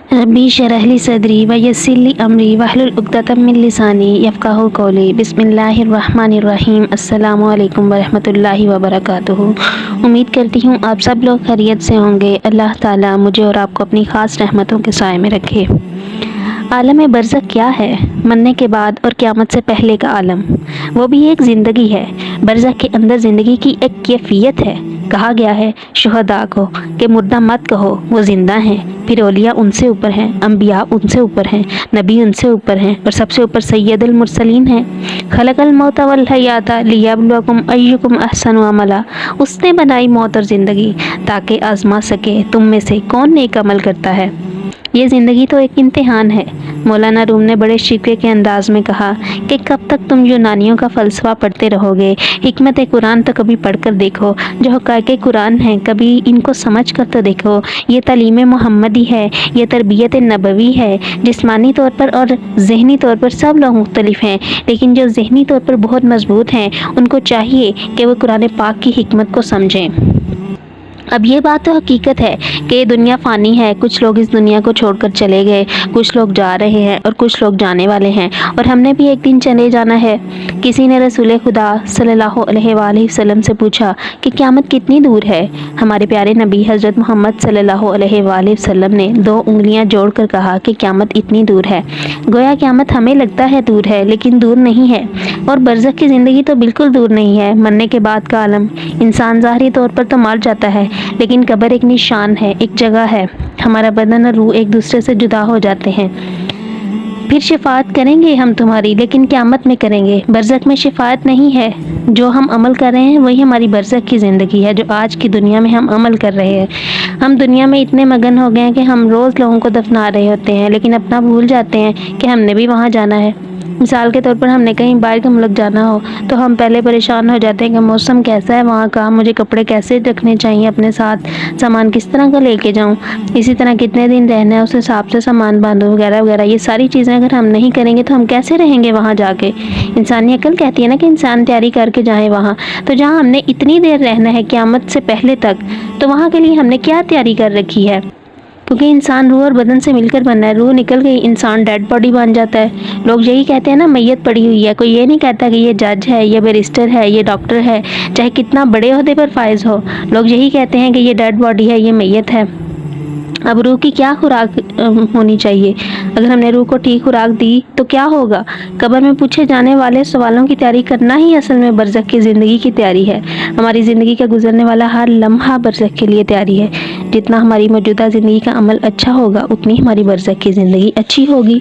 रब्बी शरह ली सदरी व यस्सिर ली अमरी वहलुल उक़दतम मिन लिसानी यफ़क़हू क़ौली। बिस्मिल्लाहिर्रहमानिर्रहीम। अस्सलामु अलैकुम वरहमतुल्लाहि वबरकातुहू। उम्मीद करती हूँ आप सब लोग खैरियत से होंगे। अल्लाह ताला मुझे और आपको अपनी ख़ास रहमतों के साए में रखे। आलम बरज़ख क्या है? मरने के बाद और क़यामत से पहले का आलम, वो भी एक ज़िंदगी है। बरज़ख के अंदर ज़िंदगी की एक कैफियत है। कहा गया है शुहदा को कि मुर्दा मत कहो, वो ज़िंदा हैं। फिर औलिया उनसे ऊपर हैं, अम्बिया उनसे ऊपर हैं, नबी उनसे ऊपर हैं और सबसे ऊपर सैयदुल मुरसलीन हैं। खलक़ल मौत वल हयाता लियब्लुवकुम अय्युकुम अहसनु अमला। उसने बनाई मौत और ज़िंदगी ताकि आजमा सके तुम में से कौन नेक अमल करता है। ये ज़िंदगी तो एक इम्तिहान है। मौलाना रूम ने बड़े शिकवे के अंदाज में कहा कि कब तक तुम यूनानियों का फ़लसफ़ा पढ़ते रहोगे। हिकमत कुरान तो कभी पढ़कर देखो, जो हक़ाइक़ कुरान हैं कभी इनको समझ कर तो देखो। ये तालीम मोहम्मदी है, ये तरबियत नबवी है। जिस्मानी तौर पर और ज़हनी तौर पर सब लोग मुख्तलिफ हैं, लेकिन जो ज़हनी तौर पर बहुत मजबूत हैं उनको चाहिए कि वो कुरान पाक की हिकमत को समझें। अब ये बात तो हकीकत है कि दुनिया फ़ानी है। कुछ लोग इस दुनिया को छोड़कर चले गए, कुछ लोग जा रहे हैं और कुछ लोग जाने वाले हैं, और हमने भी एक दिन चले जाना है। किसी ने रसूल खुदा सल्लल्लाहु अलैहि वसल्लम से पूछा कि क़यामत कितनी दूर है। हमारे प्यारे नबी हज़रत मोहम्मद सल्लल्लाहु अलैहि वसल्लम ने 2 उंगलियां जोड़कर कहा कि क़यामत इतनी दूर है। गोया क़यामत हमें लगता है दूर है, लेकिन दूर नहीं है। और बरज़ख की ज़िंदगी तो बिल्कुल दूर नहीं है। मरने के बाद का आलम, इंसान ज़ाहिरी तौर पर तो मर जाता है, लेकिन कब्र एक निशान है, एक जगह है। हमारा बदन और रूह एक दूसरे से जुदा हो जाते हैं। फिर शिफात करेंगे हम तुम्हारी, लेकिन क़यामत में करेंगे। बरज़ख में शिफात नहीं है। जो हम अमल कर रहे हैं वही हमारी बरज़ख की ज़िंदगी है, जो आज की दुनिया में हम अमल कर रहे हैं। हम दुनिया में इतने मगन हो गए हैं कि हम रोज़ लोगों को दफना रहे होते हैं, लेकिन अपना भूल जाते हैं कि हमने भी वहाँ जाना है। मिसाल के तौर पर हमने कहीं बाहर के मुल्क जाना हो तो हम पहले परेशान हो जाते हैं कि मौसम कैसा है वहाँ का, मुझे कपड़े कैसे रखने चाहिए अपने साथ, सामान किस तरह का लेके जाऊँ, इसी तरह कितने दिन रहना है उस हिसाब से सामान बांधो वगैरह वगैरह। ये सारी चीज़ें अगर हम नहीं करेंगे तो हम कैसे रहेंगे वहाँ जाके। इंसानी अकल कहती है ना कि इंसान तैयारी करके जाए वहाँ। तो जहाँ हमने इतनी देर रहना है क़यामत से पहले तक, तो वहाँ के लिए हमने क्या तैयारी कर रखी है। क्योंकि इंसान रूह और बदन से मिलकर बनना है। रूह निकल गई, इंसान डेड बॉडी बन जाता है। लोग यही कहते हैं ना, मैयत पड़ी हुई है। कोई ये नहीं कहता कि ये जज है, ये बैरिस्टर है, ये डॉक्टर है, चाहे कितना बड़े ओहदे पर फाइज हो। लोग यही कहते हैं कि ये डेड बॉडी है, ये मैयत है। अब रूह की क्या खुराक होनी चाहिए? अगर हमने रूह को ठीक खुराक दी तो क्या होगा? कब्र में पूछे जाने वाले सवालों की तैयारी करना ही असल में बरज़ख की ज़िंदगी की तैयारी है। हमारी ज़िंदगी का गुजरने वाला हर लम्हा बरज़ख के लिए तैयारी है। जितना हमारी मौजूदा ज़िंदगी का अमल अच्छा होगा, उतनी हमारी बरज़ख की ज़िंदगी अच्छी होगी।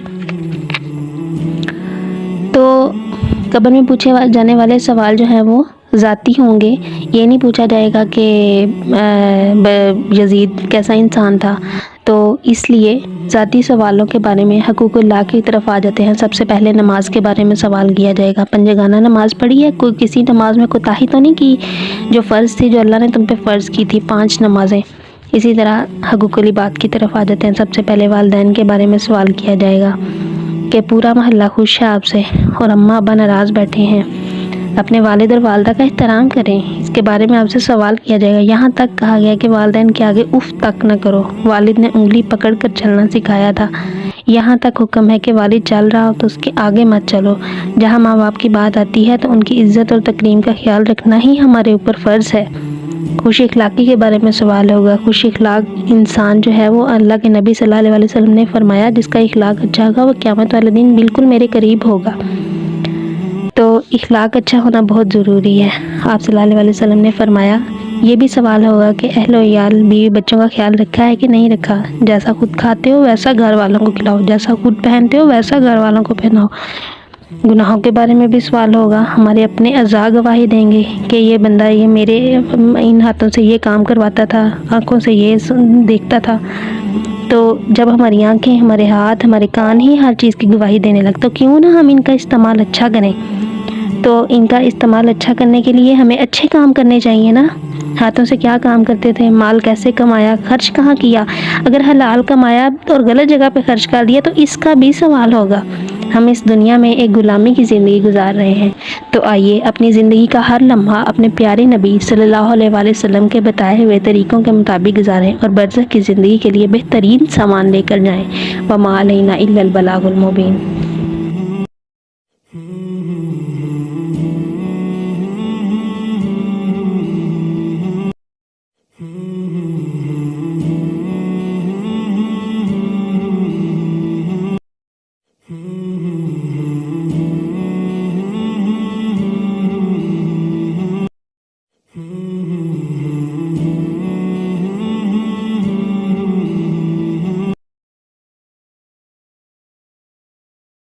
तो कब्र में पूछे जाने वाले सवाल जो हैं वो ज़ाती होंगे। ये नहीं पूछा जाएगा कि यजीद कैसा इंसान था। तो इसलिए ज़ाती सवालों के बारे में हकूक़ुल्लाह की तरफ आ जाते हैं। सबसे पहले नमाज के बारे में सवाल किया जाएगा। पंजगाना नमाज पढ़ी है? कोई किसी नमाज में कोताही तो नहीं की? जो फ़र्ज़ थी, जो अल्लाह ने तुम पे फ़र्ज़ की थी, 5 नमाज़ें। इसी तरह हकूक़ुल इबाद की तरफ आ जाते हैं। सबसे पहले वालिदैन के बारे में सवाल किया जाएगा कि पूरा मोहल्ला खुश है आपसे और अम्मा अब्बा नाराज़ बैठे हैं, अपने वालिद और वालदा का एहतराम करें। इसके बारे में आपसे सवाल किया जाएगा। यहाँ तक कहा गया कि वालिदैन के आगे उफ़ तक न करो। वालिद ने उंगली पकड़ कर चलना सिखाया था। यहाँ तक हुक्म है कि वालिद चल रहा हो तो उसके आगे मत चलो। जहाँ माँ बाप की बात आती है तो उनकी इज़्ज़त और तकरीम का ख्याल रखना ही हमारे ऊपर फ़र्ज़ है। खुश अखलाक़ी के बारे में सवाल होगा। खुश अखलाक़ इंसान जो है वो अल्लाह के नबी सल्लल्लाहु अलैहि वसल्लम ने फरमाया, जिसका अखलाक़ अच्छा होगा वो क़यामत वाले दिन बिल्कुल मेरे करीब होगा। तो इखलाक अच्छा होना बहुत ज़रूरी है। आप सल्लल्लाहु अलैहि वसल्लम ने फरमाया। ये भी सवाल होगा कि अहलो याल बीवी बच्चों का ख्याल रखा है कि नहीं रखा। जैसा खुद खाते हो वैसा घर वालों को खिलाओ, जैसा खुद पहनते हो वैसा घर वालों को पहनाओ। गुनाहों के बारे में भी सवाल होगा। हमारे अपने अज़ा गवाही देंगे कि ये बंदा ये मेरे इन हाथों से ये काम करवाता था, आँखों से ये देखता था। तो जब हमारी आँखें, हमारे हाथ, हमारे कान ही हर चीज़ की गवाही देने लगते, तो क्यों ना हम इनका इस्तेमाल अच्छा करें। तो इनका इस्तेमाल अच्छा करने के लिए हमें अच्छे काम करने चाहिए ना। ہاتھوں سے کیا کام کرتے تھے، مال کیسے کمایا، خرچ کہاں کیا، اگر حلال کمایا اور غلط جگہ پہ خرچ کر دیا تو اس کا بھی سوال ہوگا۔ ہم اس دنیا میں ایک غلامی کی زندگی گزار رہے ہیں، تو آئیے اپنی زندگی کا ہر لمحہ اپنے پیارے نبی صلی اللہ علیہ وآلہ وسلم کے بتائے ہوئے طریقوں کے مطابق گزاریں اور برزخ کی زندگی کے لیے بہترین سامان لے کر جائیں۔ وما علینا الا البلاغ المبین۔